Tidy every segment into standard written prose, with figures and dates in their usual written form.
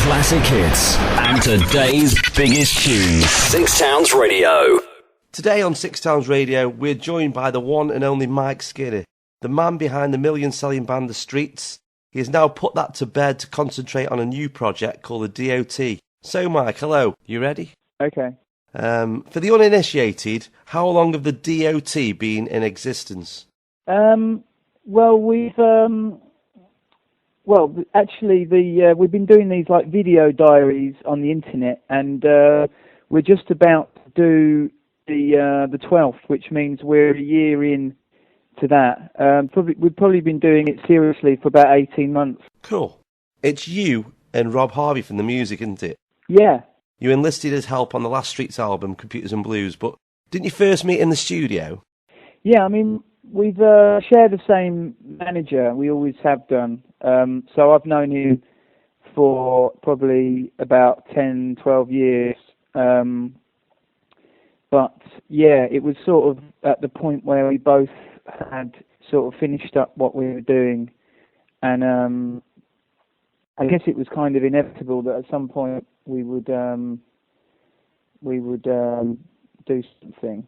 classic hits and today's biggest tunes. Six Towns Radio. Today on Six Towns Radio, we're joined by the one and only Mike Skinner, the man behind the million-selling band The Streets. He has now put that to bed to concentrate on a new project called the D.O.T. So, Mike, hello. You ready? Okay. For the uninitiated, how long have the D.O.T. been in existence? Well, we've we've been doing these like video diaries on the internet, and we're just about to do the 12th, which means we're a year in to that. We've probably been doing it seriously for about 18 months. Cool. It's you and Rob Harvey from the music, isn't it? Yeah. You enlisted his help on the last Streets album, Computers and Blues, but didn't you first meet in the studio? Yeah, I mean, we've shared the same manager. We always have done. So I've known him for probably about 10, 12 years. But yeah, it was sort of at the point where we both had sort of finished up what we were doing, and I guess it was kind of inevitable that at some point we would do something.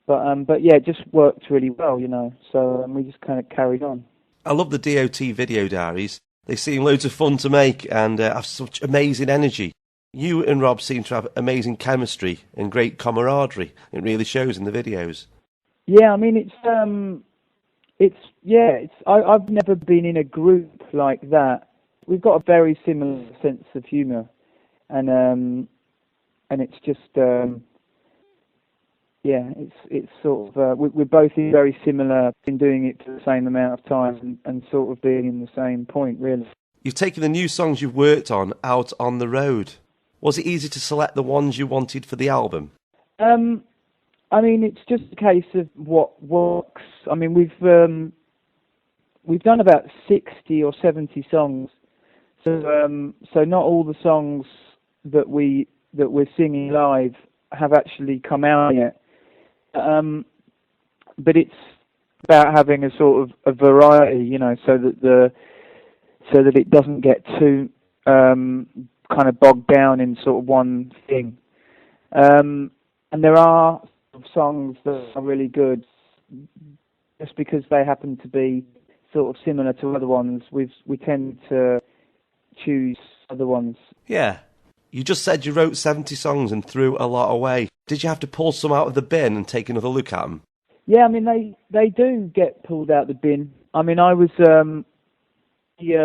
But yeah, it just worked really well, you know. So we just kind of carried on. I love the D.O.T. video diaries. They seem loads of fun to make and have such amazing energy. You and Rob seem to have amazing chemistry and great camaraderie. It really shows in the videos. Yeah, I mean, I've never been in a group like that. We've got a very similar sense of humour, and it's just it's sort of we're both very similar in doing it for the same amount of time and sort of being in the same point, really. You've taken the new songs you've worked on out on the road. Was it easy to select the ones you wanted for the album? I mean, it's just a case of what works. I mean, we've done about 60 or 70 songs, so not all the songs that we're singing live have actually come out yet. But it's about having a sort of a variety, you know, so that it doesn't get too kind of bogged down in sort of one thing. And there are songs that are really good just because they happen to be sort of similar to other ones. We tend to choose other ones. Yeah. You just said you wrote 70 songs and threw a lot away. Did you have to pull some out of the bin and take another look at them? Yeah, I mean, they do get pulled out the bin. I mean, I was we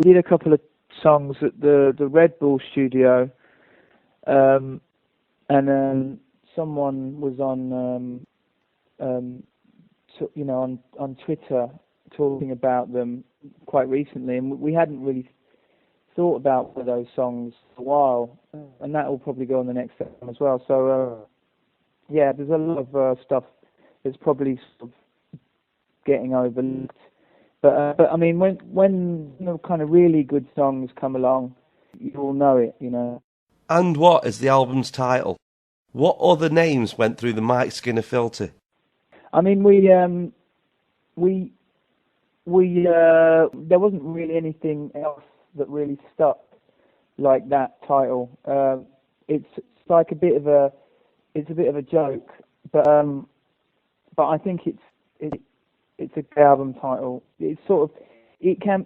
did a couple of songs at the Red Bull studio, and someone was on Twitter talking about them quite recently, and we hadn't really thought about one of those songs for a while, and that will probably go on the next album as well. So yeah, there's a lot of stuff that's probably sort of getting overlooked. But I mean, when you know, kind of really good songs come along, you all know it, you know. And What is the album's title? What other names went through the Mike Skinner filter? I mean, there wasn't really anything else that really stuck like that title. It's like a bit of a joke, but I think it's a good album title. It's sort of can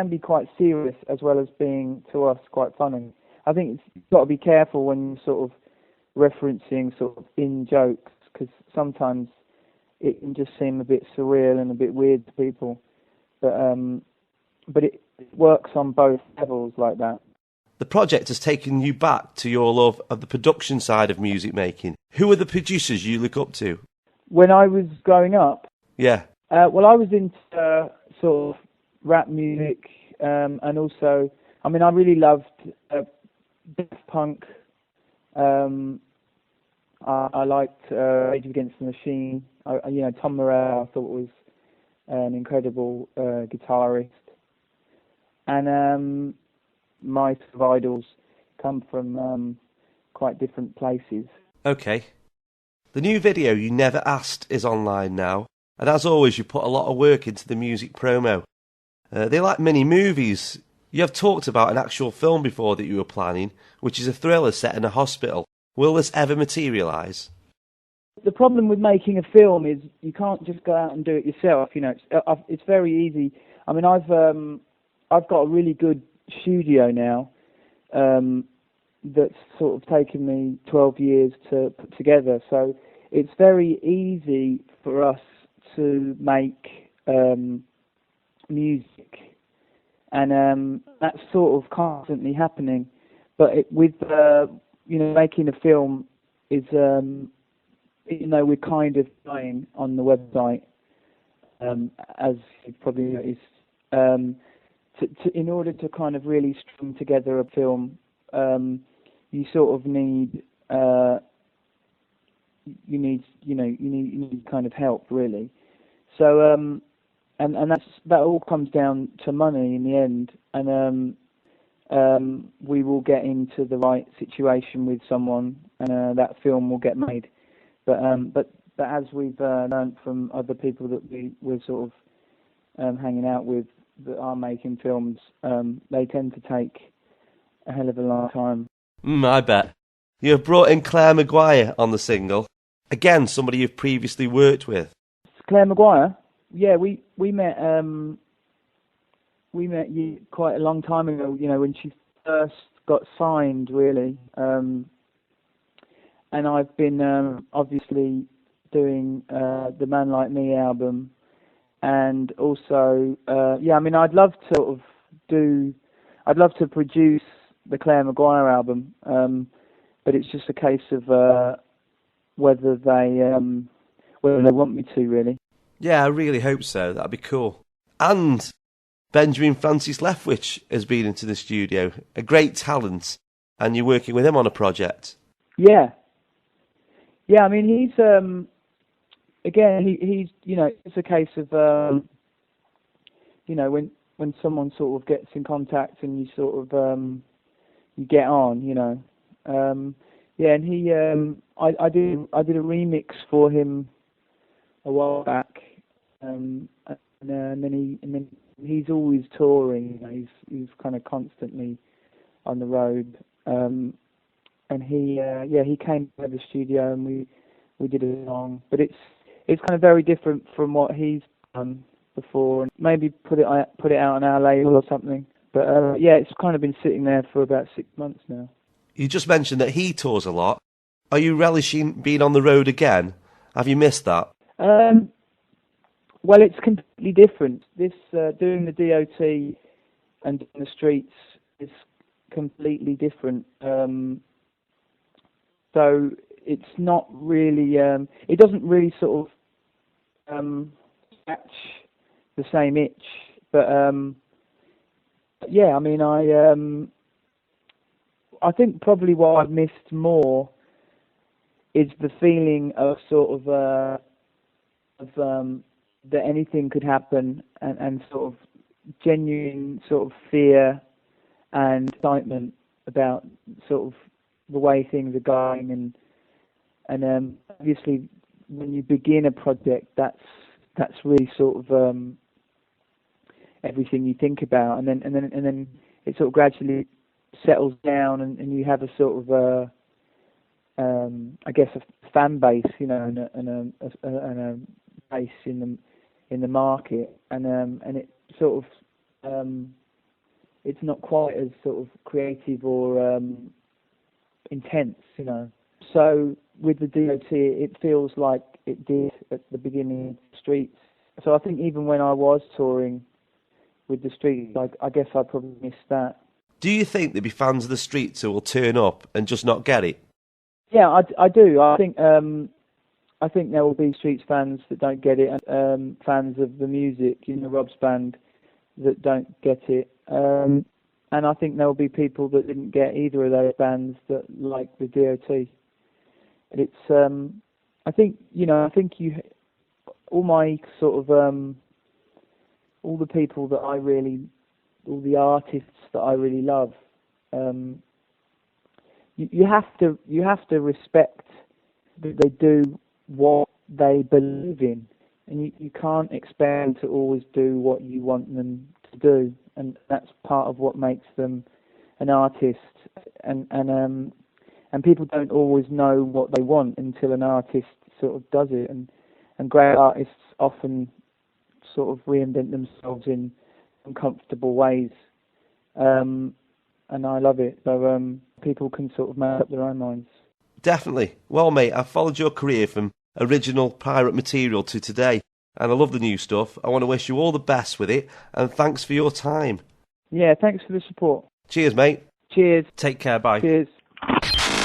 be quite serious as well as being to us quite funny. I think you've got to be careful when you're sort of referencing sort of in jokes, because sometimes it can just seem a bit surreal and a bit weird to people. But it works on both levels like that. The project has taken you back to your love of the production side of music making. Who are the producers you look up to? When I was growing up? Yeah. Well, I was into sort of rap music, and also, I mean, I really loved Daft Punk. I liked Rage Against the Machine. Tom Morello I thought was an incredible guitarist. And my sort of idols come from quite different places. Okay. The new video, You Never Asked, is online now. And as always, you put a lot of work into the music promo. They're like mini movies. You have talked about an actual film before that you were planning, which is a thriller set in a hospital. Will this ever materialise? The problem with making a film is you can't just go out and do it yourself. You know, it's very easy. I mean, I've got a really good studio now that's sort of taken me 12 years to put together. So it's very easy for us to make music, and that's sort of constantly happening. But with making a film is we're kind of trying on the website, as you've probably noticed, in order to kind of really string together a film, you sort of need you need kind of help, really. So and that all comes down to money in the end, and we will get into the right situation with someone, and that film will get made. But as we've learned from other people that we're sort of hanging out with that are making films, they tend to take a hell of a long time. I bet. You have brought in Clare Maguire on the single. Again, somebody you've previously worked with. Clare Maguire? Yeah, we met quite a long time ago, you know, when she first got signed, really. And I've been obviously doing the Man Like Me album, and also I mean, I'd love to produce the Clare Maguire album, but it's just a case of whether they want me to, really. Yeah, I really hope so. That'd be cool. And Benjamin Francis Leftwich has been into the studio, a great talent, and you're working with him on a project. Yeah. Yeah, I mean, he's he's you know, it's a case of you know, when someone sort of gets in contact and you sort of you get on, you know. Yeah, and he I did a remix for him a while back, and then he's always touring. You know, he's kind of constantly on the road. And he came to the studio and we did a song, but it's kind of very different from what he's done before, and maybe put it out on our label or something. But yeah, it's kind of been sitting there for about 6 months now. You just mentioned that he tours a lot. Are you relishing being on the road again? Have you missed that? Well, it's completely different. This doing the D.O.T. and doing the streets is completely different. So it's not really, it doesn't really sort of scratch the same itch. But yeah, I mean, I think probably what I've missed more is the feeling of sort of that anything could happen, and sort of genuine sort of fear and excitement about sort of the way things are going, and obviously when you begin a project, that's really sort of everything you think about, and then it sort of gradually settles down, and you have a sort of I guess a fan base, you know, and a base in the market, and it sort of it's not quite as sort of creative or intense, you know. So with the D.O.T, it feels like it did at the beginning of the Streets. So I think even when I was touring with the Streets, I guess I probably missed that. Do you think there'll be fans of the Streets who will turn up and just not get it? Yeah, I do. I think there will be Streets fans that don't get it, and fans of the music, you know, Rob's band, that don't get it. And I think there will be people that didn't get either of those bands that like the D.O.T. It's I think all my sort of all the people that I really, all the artists that I really love, you have to respect that they do what they believe in, and you can't expect them to always do what you want them to do, and that's part of what makes them an artist. And people don't always know what they want until an artist sort of does it, and great artists often sort of reinvent themselves in uncomfortable ways, and I love it. So people can sort of make up their own minds. Definitely. Well, mate, I've followed your career from original pirate material to today, and I love the new stuff. I want to wish you all the best with it, and thanks for your time. Yeah, thanks for the support. Cheers, mate. Cheers. Take care, bye. Cheers.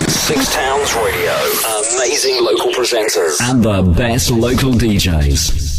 Six Towns Radio. Amazing local presenters. And the best local DJs.